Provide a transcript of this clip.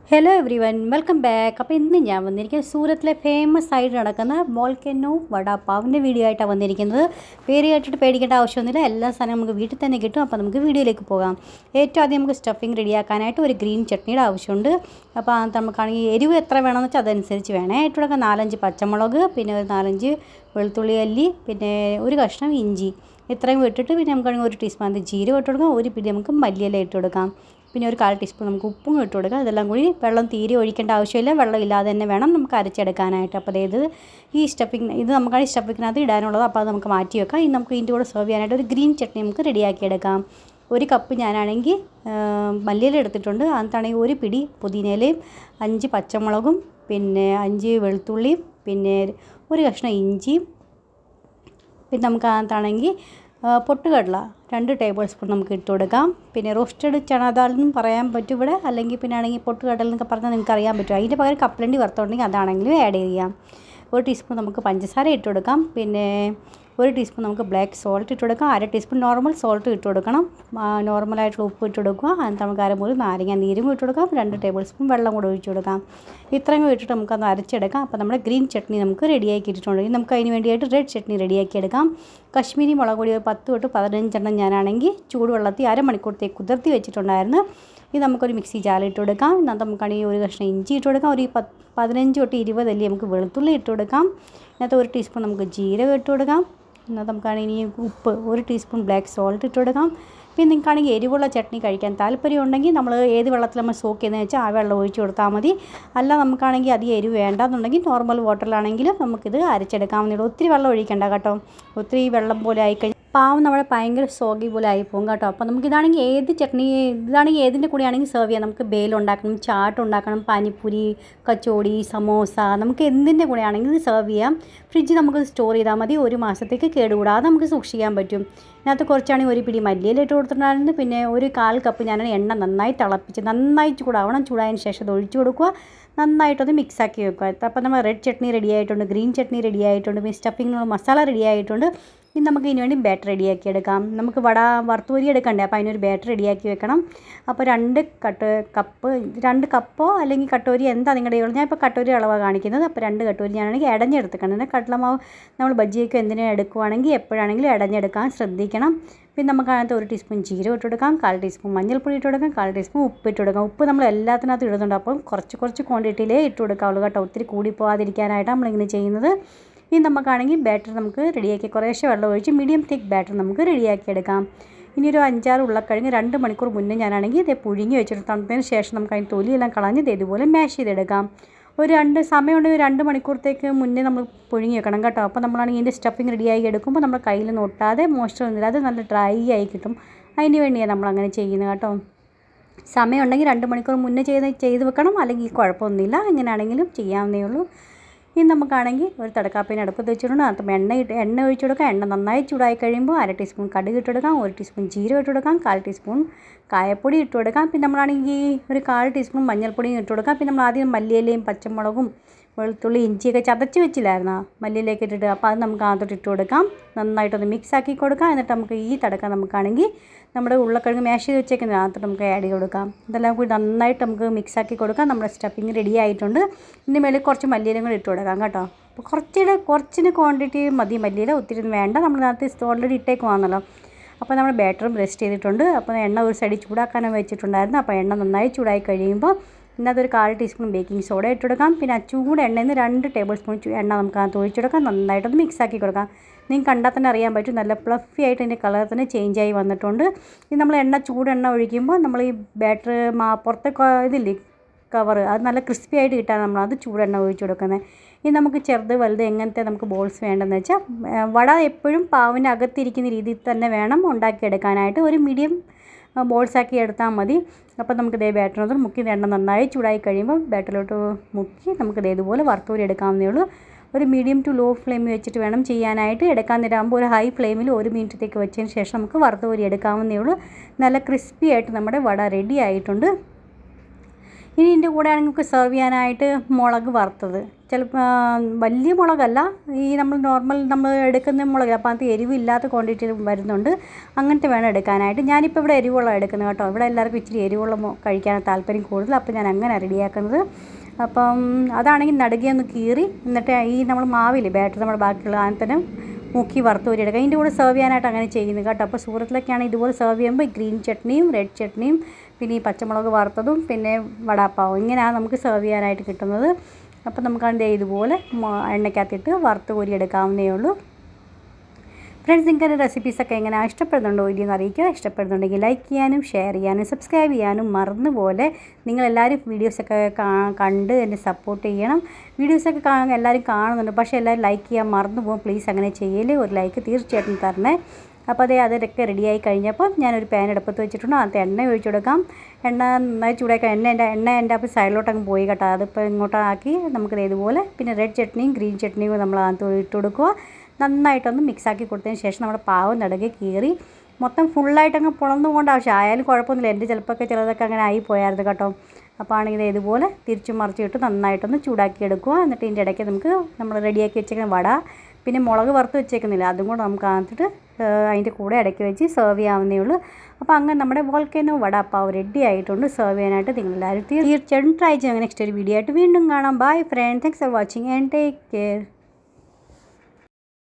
Hello every one welcome back. അപ്പോൾ ഇന്ന് ഞാൻ വന്നിരിക്കുന്നത് സൂരത്തിലെ ഫേമസ് ആയിട്ട് നടക്കുന്ന വോൾക്കനോ വടാപ്പാവിൻ്റെ വീഡിയോ ആയിട്ടാണ് വന്നിരിക്കുന്നത്. പേര് കേട്ടിട്ട് പേടിക്കേണ്ട ആവശ്യമൊന്നുമില്ല, എല്ലാ സാധനവും നമുക്ക് വീട്ടിൽ തന്നെ കിട്ടും. അപ്പോൾ നമുക്ക് വീഡിയോയിലേക്ക് പോകാം. ഏറ്റവും ആദ്യം നമുക്ക് സ്റ്റഫിങ് റെഡിയാക്കാനായിട്ട് ഒരു ഗ്രീൻ ചട്നിയുടെ ആവശ്യമുണ്ട്. അപ്പോൾ നമുക്കാണെങ്കിൽ എരിവ് എത്ര വേണമെന്ന് വെച്ചാൽ അതനുസരിച്ച് വേണേ. ഏറ്റവും 4-5 പച്ചമുളക്, പിന്നെ ഒരു 4-5 വെളുത്തുള്ളി അല്ലി, പിന്നെ ഒരു കഷ്ണം ഇഞ്ചി, ഇത്രയും ഇട്ടിട്ട് പിന്നെ നമുക്കാണെങ്കിൽ 1 ടീസ്പൂൺ ജീരകം ഇട്ട് കൊടുക്കാം. ഒരു പിടി നമുക്ക് മല്ലിയില ഇട്ട് കൊടുക്കാം. പിന്നെ ഒരു 1/4 ടീസ്പൂൺ നമുക്ക് ഉപ്പും ഇട്ട് കൊടുക്കാം. ഇതെല്ലാം കൂടി വെള്ളം തീരെ ഒഴിക്കേണ്ട ആവശ്യമില്ല, വെള്ളം ഇല്ലാതെ തന്നെ വേണം നമുക്ക് അരച്ചെടുക്കാനായിട്ട്. അപ്പോൾ ഈ ഇത് നമുക്കാണ് സ്റ്റഫിങ്ങിനകത്ത് ഇടാനുള്ളത്. അപ്പോൾ അത് നമുക്ക് മാറ്റി വെക്കാം. ഇനി നമുക്ക് ഇതിൻ്റെ കൂടെ സെർവ് ചെയ്യാനായിട്ട് ഒരു ഗ്രീൻ ചട്നി നമുക്ക് റെഡിയാക്കിയെടുക്കാം. 1 കപ്പ് ഞാനാണെങ്കിൽ മല്ലിയില എടുത്തിട്ടുണ്ട്. അതിനാണെങ്കിൽ 1 പിടി പുതിനയിലയും 5 പച്ചമുളകും, പിന്നെ 5 വെളുത്തുള്ളിയും, പിന്നെ ഒരു കഷ്ണം ഇഞ്ചിയും, പിന്നെ നമുക്ക് അതിനകത്താണെങ്കിൽ പൊട്ടുകടല 2 ടേബിൾ സ്പൂൺ നമുക്ക് ഇട്ട് കൊടുക്കാം. പിന്നെ റോസ്റ്റഡ് ചനാദാൽ എന്നും പറയാൻ പറ്റും ഇവിടെ, അല്ലെങ്കിൽ പിന്നെ ആണെങ്കിൽ പൊട്ടുകടൽ എന്നൊക്കെ പറഞ്ഞാൽ നിങ്ങൾക്ക് അറിയാൻ പറ്റും. അതിൻ്റെ പകരം കപ്പലണ്ടി വറുത്തുണ്ടെങ്കിൽ അതാണെങ്കിലും ആഡ് ചെയ്യാം. 1 ടീസ്പൂൺ നമുക്ക് പഞ്ചസാര ഇട്ട് കൊടുക്കാം. പിന്നെ 1 ടീസ്പൂൺ നമുക്ക് ബ്ലാക്ക് സോൾട്ട് ഇട്ട് കൊടുക്കാം. 1/2 ടീസ്പൂൺ നോർമൽ സോൾട്ട് ഇട്ട് കൊടുക്കണം. നോർമലായിട്ടുള്ള ഉപ്പ് ഇട്ട് കൊടുക്കുക. അതിന് നമുക്ക് അരമുറി നാരങ്ങ നീരും ഇട്ട് കൊടുക്കാം. 2 ടേബിൾ സ്പൂൺ വെള്ളം കൂടെ ഒഴിച്ച് കൊടുക്കാം. ഇത്രയും ഇട്ടിട്ട് നമുക്കത് അരച്ചെടുക്കാം. അപ്പോൾ നമ്മുടെ ഗ്രീൻ ചട്നി നമുക്ക് റെഡിയാക്കി ഇട്ടിട്ടുണ്ട്. ഇനി നമുക്ക് അതിന് വേണ്ടിയിട്ട് റെഡ് ചട്നി റെഡിയാക്കി എടുക്കാം. കശ്മീരി മുളക് പൊടി 10 തൊട്ട് 15 എണ്ണം ഞാനാണെങ്കിൽ ചൂടുവെള്ളത്തിൽ അരമണിക്കൂറത്തേക്ക് കുതിർത്തി വെച്ചിട്ടുണ്ടായിരുന്നു. ഇത് നമുക്കൊരു മിക്സി ജാറിലിട്ട് കൊടുക്കാം. എന്നാൽ നമുക്കാണെങ്കിൽ ഒരു കഷ്ണം ഇഞ്ചി ഇട്ട് കൊടുക്കാം. ഒരു 15 തൊട്ട് 20 അല്ലി നമുക്ക് വെളുത്തുള്ളി ഇട്ട് കൊടുക്കാം. ഇതിനകത്ത് 1 ടീസ്പൂൺ നമുക്ക് ജീരകം ഇട്ട് കൊടുക്കാം. എന്നാൽ നമുക്കാണെങ്കിൽ ഉപ്പ് 1 ടീസ്പൂൺ ബ്ലാക്ക് സോൾട്ട് ഇട്ട് കൊടുക്കാം. പിന്നെ നിങ്ങൾക്കാണെങ്കിൽ എരിവുള്ള ചട്നി കഴിക്കാൻ താല്പര്യം ഉണ്ടെങ്കിൽ നമ്മൾ ഏത് വെള്ളത്തിൽ നമ്മൾ സോക്ക് ചെയ്യുന്നത് വെച്ചാൽ ആ വെള്ളം ഒഴിച്ച് കൊടുത്താൽ മതി. അല്ല നമുക്കാണെങ്കിൽ അധികം എരിവ് വേണ്ടെന്നുണ്ടെങ്കിൽ നോർമൽ വാട്ടറിലാണെങ്കിലും നമുക്കിത് അരച്ചെടുക്കാവുന്നതാണ്. ഒത്തിരി വെള്ളം ഒഴിക്കേണ്ട കേട്ടോ. ഒത്തിരി വെള്ളം പോലെ ആയിക്കഴിഞ്ഞാൽ പാവം നമ്മുടെ ഭയങ്കര സോഗി പോലെ ആയിപ്പോകും കേട്ടോ. അപ്പോൾ നമുക്കിതാണെങ്കിൽ ഇതാണെങ്കിൽ ഏതിൻ്റെ കൂടെയാണെങ്കിൽ സെർവ് ചെയ്യാം. നമുക്ക് ബേൽ ഉണ്ടാക്കണം, ചാട്ട് ഉണ്ടാക്കണം, പാനിപ്പൂരി, കച്ചോടി, സമോസ, നമുക്ക് എന്തിൻ്റെ കൂടെയാണെങ്കിലും സെർവ് ചെയ്യാം. ഫ്രിഡ്ജിൽ നമുക്ക് സ്റ്റോർ ചെയ്താൽ മതി. 1 മാസത്തേക്ക് കേടുകൂടാതെ നമുക്ക് സൂക്ഷിക്കാൻ പറ്റും. ഇതിനകത്ത് കുറച്ചാണെങ്കിൽ 1 പിടി മല്ലിയില ഇട്ട് കൊടുത്തിട്ടുണ്ടായിരുന്നു. പിന്നെ ഒരു 1/4 കപ്പ് ഞാൻ എണ്ണ നന്നായി തിളപ്പിച്ച് നന്നായി ചൂടാവണം. ചൂടായതിന് ശേഷം അത് ഒഴിച്ച് കൊടുക്കുക. നന്നായിട്ടൊന്ന് മിക്സാക്കി വെക്കുക. അപ്പോൾ നമ്മൾ റെഡ് ചട്നി റെഡി ആയിട്ടുണ്ട്, ഗ്രീൻ ചട്നി റെഡി ആയിട്ടുണ്ട്, പിന്നെ സ്റ്റഫിങ്ങിനുള്ള മസാല റെഡി ആയിട്ടുണ്ട്. ഇനി നമുക്ക് ഇതിന് വേണ്ടി ബാറ്റർ റെഡിയാക്കി എടുക്കാം. നമുക്ക് വറുത്തുപൊരി എടുക്കണ്ടേ, അപ്പോൾ അതിനൊരു ബാറ്റർ റെഡിയാക്കി വെക്കണം. അപ്പോൾ 2 കപ്പോ അല്ലെങ്കിൽ കട്ടോരി എന്താ നിങ്ങളുടെ ഉള്ളത്. ഞാൻ ഇപ്പോൾ കട്ടോരി അളവാണ് കാണിക്കുന്നത്. അപ്പോൾ 2 കട്ടോരി ഞാനാണെങ്കിൽ ഇടഞ്ഞെടുത്തിട്ടുണ്ട്. കടലമാവ് നമ്മൾ ബജ്ജിയൊക്കെ എന്തിനും എടുക്കുവാണെങ്കിൽ എപ്പോഴാണെങ്കിലും ഇടഞ്ഞെടുക്കാൻ ശ്രദ്ധിക്കണം. പിന്നെ നമുക്ക് അതിനകത്ത് 1 ടീസ്പൂൺ ജീരകം ഇട്ട് കൊടുക്കാം. 1/4 ടീസ്പൂൺ മഞ്ഞൾപ്പൊടി ഇട്ട് കൊടുക്കാം. 1/4 ടീസ്പൂൺ ഉപ്പ് ഇട്ട് കൊടുക്കാം. ഉപ്പ് നമ്മൾ എല്ലാത്തിനകത്തും ഇടുന്നുണ്ട്. അപ്പം കുറച്ച് ക്വാണ്ടിറ്റിയിലേ ഇട്ട് കൊടുക്കാവുള്ളൂ കേട്ടോ. ഒത്തിരി കൂടി പോകാതിരിക്കാനായിട്ടാണ് നമ്മളിങ്ങനെ ചെയ്യുന്നത്. ഇനി നമുക്കാണെങ്കിൽ ബാറ്റർ നമുക്ക് റെഡിയാക്കി കുറേശ്ശെ വെള്ളം ഒഴിച്ച് മീഡിയം തിക്ക് ബാറ്റർ നമുക്ക് റെഡിയാക്കി എടുക്കാം. ഇനി ഒരു 5-6 ഉരുളക്കിഴങ്ങ് 2 മണിക്കൂർ മുന്നേ ഞാനാണെങ്കിൽ ഇത് പുഴുങ്ങി വെച്ചിട്ട് തണുത്തതിന് ശേഷം നമുക്ക് അതിന് തൊലിയെല്ലാം കളഞ്ഞ് ഇതുപോലെ മാഷ് ചെയ്തെടുക്കാം. സമയമുണ്ടെങ്കിൽ 2 മണിക്കൂറത്തേക്ക് മുന്നേ നമ്മൾ പുഴുങ്ങി വെക്കണം കേട്ടോ. അപ്പോൾ നമ്മളാണെങ്കിൽ ഇതിൻ്റെ സ്റ്റഫിങ് റെഡിയാക്കി എടുക്കുമ്പോൾ നമ്മുടെ കയ്യിലൊന്നും ഒട്ടാതെ മോയ്സ്ചർ ഒന്നുമില്ലാതെ നല്ല ഡ്രൈ ആയി കിട്ടും. അതിന് വേണ്ടിയാണ് നമ്മളങ്ങനെ ചെയ്യുന്നത് കേട്ടോ. സമയമുണ്ടെങ്കിൽ 2 മണിക്കൂർ മുന്നേ ചെയ്ത് വെക്കണം, അല്ലെങ്കിൽ കുഴപ്പമൊന്നുമില്ല, എങ്ങനെയാണെങ്കിലും ചെയ്യാവുന്നേ ഉള്ളൂ. ഇനി നമുക്കാണെങ്കിൽ ഒരു തടക്കാപ്പേന് അടുപ്പത്ത് വെച്ചിട്ടുണ്ട്. അതിനകത്ത് എണ്ണ ഒഴിച്ച് കൊടുക്കാം. എണ്ണ നന്നായി ചൂടായി കഴിയുമ്പോൾ 1/2 ടീസ്പൂൺ കടുക് ഇട്ട് കൊടുക്കാം. 1 ടീസ്പൂൺ ജീരകം ഇട്ട് കൊടുക്കാം. 1/4 ടീസ്പൂൺ കായപ്പൊടി ഇട്ട് കൊടുക്കാം. പിന്നെ നമ്മളാണെങ്കിൽ ഒരു 1/4 ടീസ്പൂൺ മഞ്ഞൾപ്പൊടിയും ഇട്ട് കൊടുക്കാം. പിന്നെ നമ്മൾ ആദ്യം മല്ലിയിലയും പച്ചമുളകും വെളുത്തുള്ളി ഇഞ്ചിയൊക്കെ ചതച്ച് വെച്ചില്ലായിരുന്നോ മല്ലിയിലേക്ക് ഇട്ടിട്ട്, അപ്പോൾ അത് നമുക്ക് അകത്തോട്ട് ഇട്ട് കൊടുക്കാം. നന്നായിട്ടൊന്ന് മിക്സ് ആക്കി കൊടുക്കാം. എന്നിട്ട് നമുക്ക് ഈ തടക്കം നമുക്കാണെങ്കിൽ നമ്മുടെ ഉരുളക്കിഴങ്ങ് മാഷ് ചെയ്ത് വെച്ചേക്കുന്നത് അതിനകത്തോട്ട് നമുക്ക് ആഡ് ചെയ്ത് കൊടുക്കാം. ഇതെല്ലാം കൂടി നന്നായിട്ട് നമുക്ക് മിക്സ് ആക്കി കൊടുക്കാം. നമ്മുടെ സ്റ്റഫിങ് റെഡി ആയിട്ടുണ്ട്. ഇതിൻ്റെ മേളിൽ കുറച്ച് മല്ലിയിലയും കൂടി ഇട്ട് കൊടുക്കാം കേട്ടോ. അപ്പോൾ കുറച്ചിന് ക്വാണ്ടിറ്റി മതി മല്ലിയില, ഒത്തിരി വേണ്ട. നമ്മളിനകത്ത് ഓൾറെഡി ഇട്ടേക്കുവാണല്ലോ. അപ്പോൾ നമ്മൾ ബാറ്ററും റെസ്റ്റ് ചെയ്തിട്ടുണ്ട്. അപ്പോൾ എണ്ണ ഒരു സൈഡിൽ ചൂടാക്കാനും വെച്ചിട്ടുണ്ടായിരുന്നു. അപ്പോൾ എണ്ണ നന്നായി ചൂടായി കഴിയുമ്പോൾ ഇതിനകത്ത് ഒരു 1/4 ടീസ്പൂൺ ബേക്കിംഗ് സോഡ ഇട്ട് കൊടുക്കാം. പിന്നെ ആ ചൂട് എണ്ണയിൽ നിന്ന് 2 ടേബിൾ സ്പൂൺ എണ്ണ നമുക്ക് അതിനകത്ത് ഒഴിച്ചെടുക്കാം. നന്നായിട്ടൊന്ന് മിക്സ് ആക്കി കൊടുക്കാം. നിങ്ങൾക്ക് കണ്ടാൽ തന്നെ അറിയാൻ പറ്റും, നല്ല ഫ്ലഫി ആയിട്ട് അതിൻ്റെ കളർ തന്നെ ചേഞ്ച് ആയി വന്നിട്ടുണ്ട്. ഇത് നമ്മൾ ചൂടെണ്ണ ഒഴിക്കുമ്പോൾ നമ്മൾ ഈ ബാറ്റർ പുറത്തെ ഇതില്ലേ കവർ, അത് നല്ല ക്രിസ്പി ആയിട്ട് കിട്ടാൻ നമ്മളത് ചൂടെണ്ണ ഒഴിച്ച് കൊടുക്കുന്നത്. ഇനി നമുക്ക് ചെറുത് വലുത് എങ്ങനത്തെ നമുക്ക് ബോൾസ് വേണ്ടതെന്ന് വെച്ചാൽ, വട എപ്പോഴും പാവിൻ്റെ അകത്തിരിക്കുന്ന രീതിയിൽ തന്നെ വേണം ഉണ്ടാക്കിയെടുക്കാനായിട്ട്. ഒരു മീഡിയം ബോൾസാക്കി എടുത്താൽ മതി. അപ്പോൾ നമുക്ക് ബാറ്ററിനകത്ത് മുക്കി എണ്ണ നന്നായി ചൂടായി കഴിയുമ്പോൾ ബാറ്ററിലോട്ട് മുക്കി നമുക്ക് ഇതുപോലെ വറുത്തൂരി എടുക്കാവുന്നേ ഉള്ളൂ. ഒരു മീഡിയം ടു ലോ ഫ്ലെയിമിൽ വെച്ചിട്ട് വേണം ചെയ്യാനായിട്ട്. എടുക്കാൻ നേരമാകുമ്പോൾ ഒരു ഹൈ ഫ്ലെയിമിൽ 1 മിനിറ്റത്തേക്ക് വെച്ചതിന് ശേഷം നമുക്ക് വറുത്തൂരി എടുക്കാവുന്നേ ഉള്ളൂ. നല്ല ക്രിസ്പി ആയിട്ട് നമ്മുടെ വട റെഡി ആയിട്ടുണ്ട്. ഇനി ഇതിൻ്റെ കൂടെ ആണെങ്കിൽ നമുക്ക് സെർവ് ചെയ്യാനായിട്ട് മുളക് വറുത്തത്, ചിലപ്പോൾ വലിയ മുളകല്ല, ഈ നമ്മൾ എടുക്കുന്ന മുളക്, അപ്പോൾ അത് എരിവില്ലാത്ത ക്വാണ്ടിറ്റി വരുന്നുണ്ട്, അങ്ങനത്തെ വേണം എടുക്കാനായിട്ട്. ഞാനിപ്പോൾ ഇവിടെ എരിവുള്ള എടുക്കുന്നത് കേട്ടോ. ഇവിടെ എല്ലാവർക്കും ഇച്ചിരി എരിവുള്ള കഴിക്കാൻ താല്പര്യം കൂടുതൽ, അപ്പോൾ ഞാൻ അങ്ങനെ റെഡിയാക്കുന്നത്. അപ്പം അതാണെങ്കിൽ നടുകയൊന്ന് കീറി, എന്നിട്ട് ഈ നമ്മൾ മാവില്ലേ ബാറ്റർ, നമ്മുടെ ബാക്കിയുള്ള അതിന് മുക്കി വറുത്ത് കോരി എടുക്കുക. ഇതിൻ്റെ കൂടെ സെർവ് ചെയ്യാനായിട്ട് അങ്ങനെ ചെയ്യുന്നത് കേട്ടോ. അപ്പോൾ സൂറത്തിലൊക്കെയാണ് ഇതുപോലെ സെർവ് ചെയ്യുമ്പോൾ ഗ്രീൻ ചട്നിയും റെഡ് ചട്നിയും പിന്നെ ഈ പച്ചമുളക് വറുത്തതും പിന്നെ വടാപ്പാവും, ഇങ്ങനെയാണ് നമുക്ക് സെർവ് ചെയ്യാനായിട്ട് കിട്ടുന്നത്. അപ്പോൾ നമുക്കതിൻ്റെ ഇതുപോലെ എണ്ണയ്ക്കകത്തിട്ട് വറുത്ത് കോരി എടുക്കാവുന്നേ ഉള്ളൂ. ഫ്രണ്ട്സ്, നിങ്ങൾക്ക് റെസിപ്പീസൊക്കെ എങ്ങനെയാണ് ഇഷ്ടപ്പെടുന്നുണ്ടോ ഇല്ലയെന്ന് അറിയിക്കുക. ഇഷ്ടപ്പെടുന്നുണ്ടെങ്കിൽ ലൈക്ക് ചെയ്യാനും ഷെയർ ചെയ്യാനും സബ്സ്ക്രൈബ് ചെയ്യാനും മറന്നുപോലെ. നിങ്ങളെല്ലാവരും വീഡിയോസൊക്കെ കണ്ട് എന്നെ സപ്പോർട്ട് ചെയ്യണം. വീഡിയോസൊക്കെ എല്ലാവരും കാണുന്നുണ്ട്, പക്ഷേ എല്ലാവരും ലൈക്ക് ചെയ്യാൻ മറന്നു പോകും. പ്ലീസ് അങ്ങനെ ചെയ്യല്, ഒരു ലൈക്ക് തീർച്ചയായിട്ടും തരണേ. അപ്പോൾ അതൊക്കെ റെഡിയായി കഴിഞ്ഞപ്പോൾ ഞാനൊരു പാൻ അടുപ്പത്ത് വെച്ചിട്ടുണ്ട്. അതിനകത്ത് എണ്ണ ഒഴിച്ചു കൊടുക്കാം. എണ്ണ നന്നായി ചൂടാക്കി എണ്ണ എൻ്റെ അപ്പോൾ സൈഡിലോട്ടങ്ങ് പോയി കേട്ടോ. അതിപ്പോൾ ഇങ്ങോട്ടാക്കി നമുക്കിത് ഇതുപോലെ പിന്നെ റെഡ് ചട്നിയും ഗ്രീൻ ചട്നിയും നമ്മൾ അതിനകത്ത് ഇട്ട് കൊടുക്കുക. നന്നായിട്ടൊന്ന് മിക്സാക്കി കൊടുത്തതിന് ശേഷം നമ്മുടെ പാവം നടുകെ കീറി മൊത്തം ഫുള്ളായിട്ടങ്ങ് പൊളന്നുകൊണ്ട് ആയാലും കുഴപ്പമൊന്നുമില്ല. എൻ്റെ ചിലതൊക്കെ അങ്ങനെ ആയി പോയായിരുന്നു കേട്ടോ. അപ്പോൾ ആണെങ്കിൽ ഇതുപോലെ തിരിച്ചും മറിച്ചിട്ട് നന്നായിട്ടൊന്ന് ചൂടാക്കി എടുക്കുക. എന്നിട്ട് ഇതിൻ്റെ ഇടയ്ക്ക് നമ്മൾ റെഡിയാക്കി വെച്ചേക്കുന്ന വട പിന്നെ മുളക് വറുത്ത് വെച്ചേക്കുന്നില്ല, അതും കൂടെ നമുക്ക് അതിട്ട് അതിൻ്റെ കൂടെ ഇടയ്ക്ക് വെച്ച് സെർവ് ചെയ്യാവുന്നേ ഉള്ളൂ. അപ്പോൾ അങ്ങനെ നമ്മുടെ വോൾക്കനോ വടാപ്പാവ് റെഡി ആയിട്ടുണ്ട്. സെർവ് ചെയ്യാനായിട്ട് നിങ്ങളെല്ലാവരും തീർച്ചയായിട്ടും ട്രൈ ചെയ്യാം. നെക്സ്റ്റ് ഒരു വീഡിയോ ആയിട്ട് വീണ്ടും കാണാം. Bye friend, thanks for watching and take care.